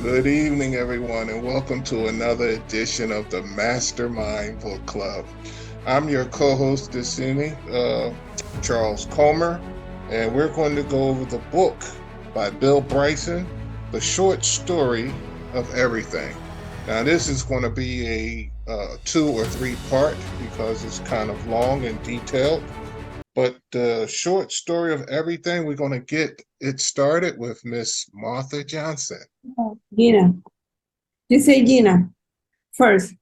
Good evening, everyone, and welcome to another edition of the Mastermind Book Club. I'm your co-host this evening, Charles Comer, and we're going to go over the book by Bill Bryson, The Short Story of Everything. Now, this is going to be a 2 or 3 part because it's kind of long and detailed. But the short story of everything, we're going to get it started with Miss Martha Johnson. Gina. You say Gina first.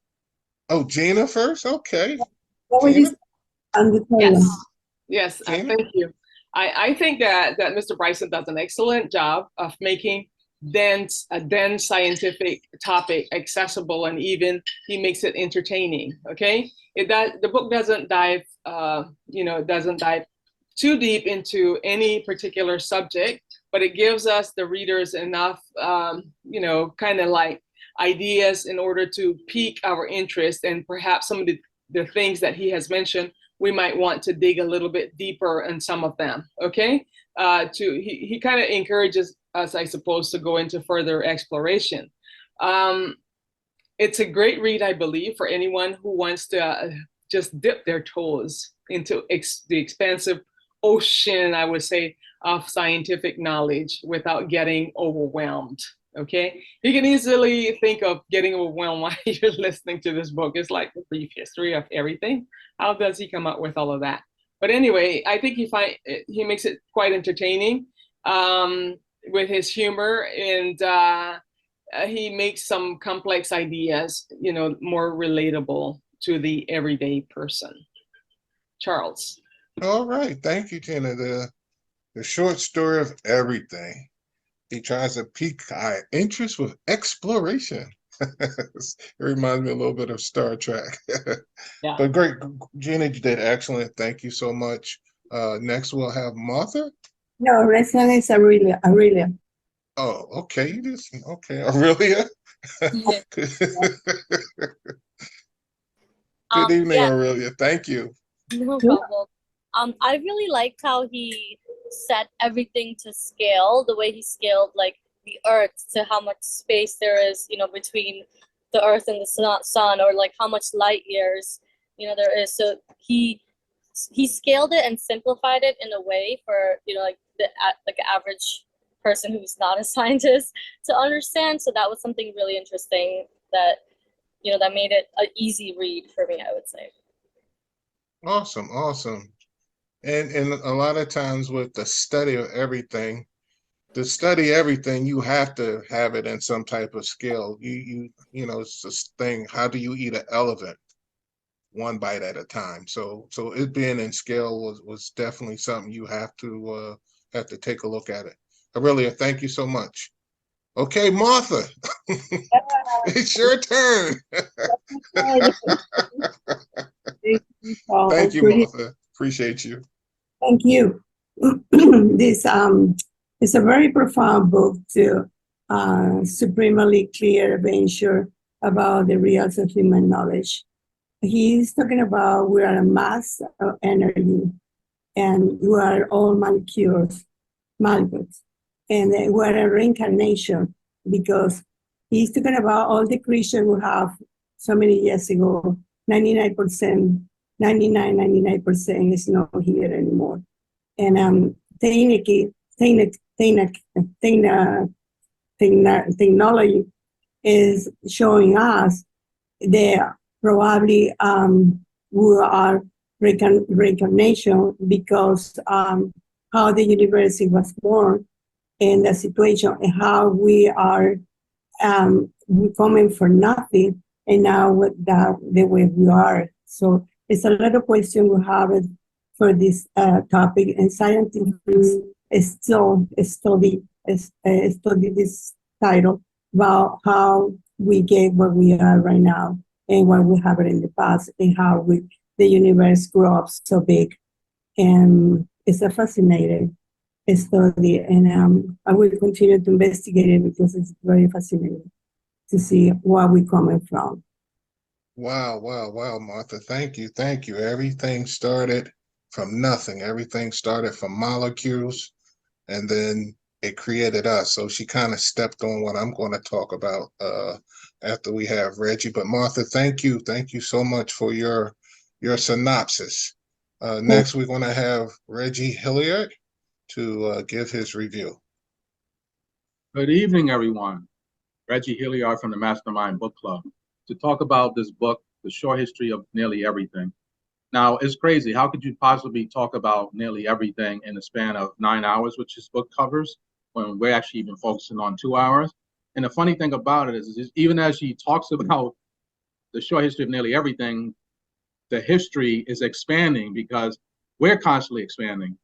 Oh, Gina first? Okay. What would you say Gina? on the Yes, title? yes, Gina? thank you. I think that Mr. Bryson does an excellent job of making a dense scientific topic accessible, and even he makes it entertaining. Okay, the book doesn't dive too deep into any particular subject, but it gives us the readers enough kind of like ideas in order to pique our interest, and perhaps some of the things that he has mentioned we might want to dig a little bit deeper in some of them. Okay, he kind of encourages us, I suppose, to go into further exploration. It's a great read, I believe, for anyone who wants to just dip their toes into the expansive ocean, I would say, of scientific knowledge without getting overwhelmed. Okay, you can easily think of getting overwhelmed while you're listening to this book. It's like a brief history of everything. How does he come up with all of that? But anyway, I think he makes it quite entertaining with his humor, and he makes some complex ideas, more relatable to the everyday person. Charles. All right. Thank you, Gina. The short story of everything. He tries to pique our interest with exploration. It reminds me a little bit of Star Trek. Yeah. But great, Gina, you did excellent. Thank you so much. Next, we'll have Martha. No, next one is Aurelia. Aurelia. Oh, okay. Okay. Aurelia. Good evening, Yeah, Aurelia. Thank you. no Yeah. problem. I really liked how he set everything to scale, the way he scaled like the Earth to how much space there is, between the Earth and the sun, or like how much light years, there is. So he scaled it and simplified it in a way for like like an average person who's not a scientist to understand. So that was something really interesting that that made it an easy read for me, I would say. Awesome, awesome. And a lot of times with the study of everything, to study everything, you have to have it in some type of skill. It's this thing. How do you eat an elephant? One bite at a time. So it being in scale was definitely something you have to take a look at it. Aurelia, thank you so much. Okay, Martha, it's your turn. Thank you, Martha. Appreciate you. Thank you. This is a very profound book to supremely clear adventure about the reals of human knowledge. He's talking about we are a mass of energy, and we are all molecules, and we are a reincarnation, because he's talking about all the creatures we have so many years ago. 99%, 99% is not here anymore. And technology is showing us that probably we are reincarnation, because how the universe was born, and the situation, and how we are we coming for nothing, and now with the way we are. So it's a lot of questions we have for this topic, and scientists study this title about how we get where we are right now, and what we have in the past, and how the universe grew up so big. And it's a fascinating study, and I will continue to investigate it, because it's very fascinating to see where we're coming from. Wow, wow, wow, Martha. Thank you. Thank you. Everything started from nothing. Everything started from molecules, and then it created us. So she kind of stepped on what I'm going to talk about after we have Reggie. But Martha, thank you so much for your synopsis. Next, we're going to have Reggie Hilliard to give his review. Good evening, everyone. Reggie Hilliard from the Mastermind Book Club to talk about this book, The Short History of Nearly Everything. Now, it's crazy. How could you possibly talk about nearly everything in the span of 9 hours, which this book covers, when we're actually even focusing on 2 hours? And the funny thing about it is even as she talks about the short history of nearly everything, the history is expanding because we're constantly expanding.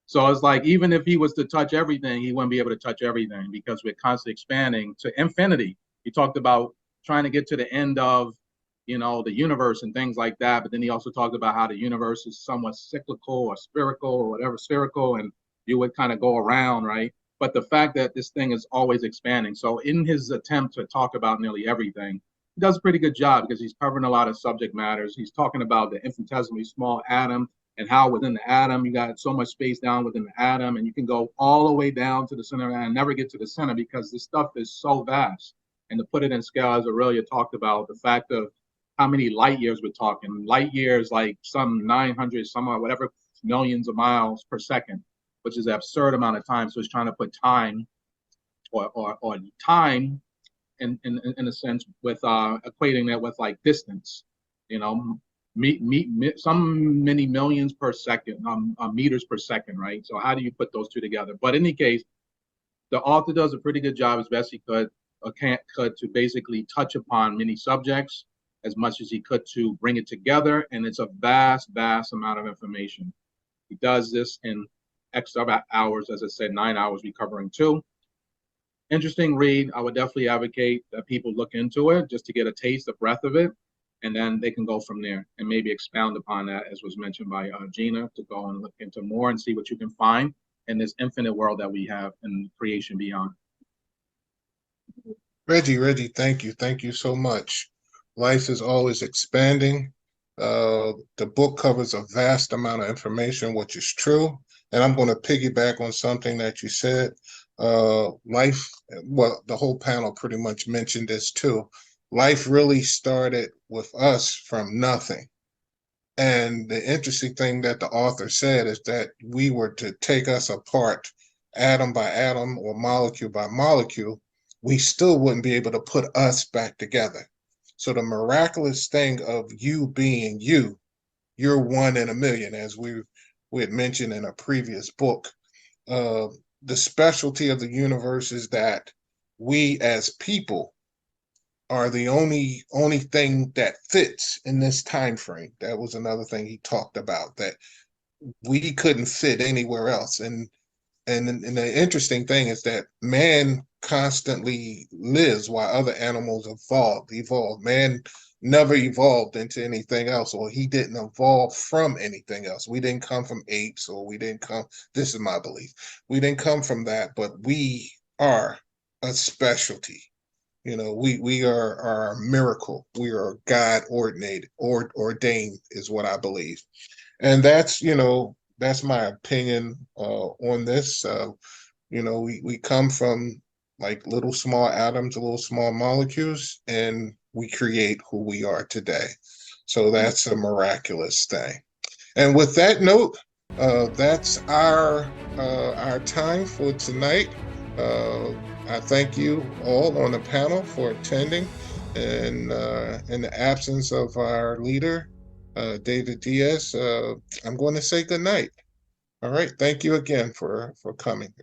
So it's like, even if he was to touch everything, he wouldn't be able to touch everything because we're constantly expanding to infinity. He talked about trying to get to the end of, the universe and things like that. But then he also talked about how the universe is somewhat cyclical or spherical or whatever, spherical, and you would kind of go around, right? But the fact that this thing is always expanding. So in his attempt to talk about nearly everything, he does a pretty good job because he's covering a lot of subject matters. He's talking about the infinitesimally small atom and how within the atom, you got so much space down within the atom, and you can go all the way down to the center and never get to the center because this stuff is so vast. And to put it in scale, as Aurelia talked about, the fact of how many light years we're talking. Light years, like some 900, whatever millions of miles per second, which is an absurd amount of time. So it's trying to put time or time in a sense with equating that with like distance, some many millions per second, meters per second, right? So how do you put those two together? But in any case, the author does a pretty good job as best he could to basically touch upon many subjects as much as he could to bring it together. And it's a vast amount of information. He does this in X hours, as I said, 9 hours, we covering 2. Interesting read. I would definitely advocate that people look into it just to get a taste, a breath of it, and then they can go from there and maybe expound upon that, as was mentioned by Gina, to go and look into more and see what you can find in this infinite world that we have in creation beyond. Reggie, thank you so much. Life is always expanding. The book covers a vast amount of information, which is true. And I'm going to piggyback on something that you said. Life, well, the whole panel pretty much mentioned this too. Life really started with us from nothing. And the interesting thing that the author said is that we were to take us apart atom by atom or molecule by molecule, we still wouldn't be able to put us back together. So the miraculous thing of you being you're one in a million, as we had mentioned in a previous book. The specialty of the universe is that we as people are the only thing that fits in this time frame. That was another thing he talked about, that we couldn't fit anywhere else. And the interesting thing is that man constantly lives while other animals evolve. Man never evolved into anything else, or he didn't evolve from anything else. We didn't come from apes, or this is my belief, we didn't come from that, but we are a specialty. We are a miracle. We are God ordained is what I believe. And that's my opinion on this. We come from like little small atoms, little small molecules, and we create who we are today. So that's a miraculous thing. And with that note, that's our time for tonight. I thank you all on the panel for attending, and in the absence of our leader, David Diaz, I'm going to say good night. All right. Thank you again for coming.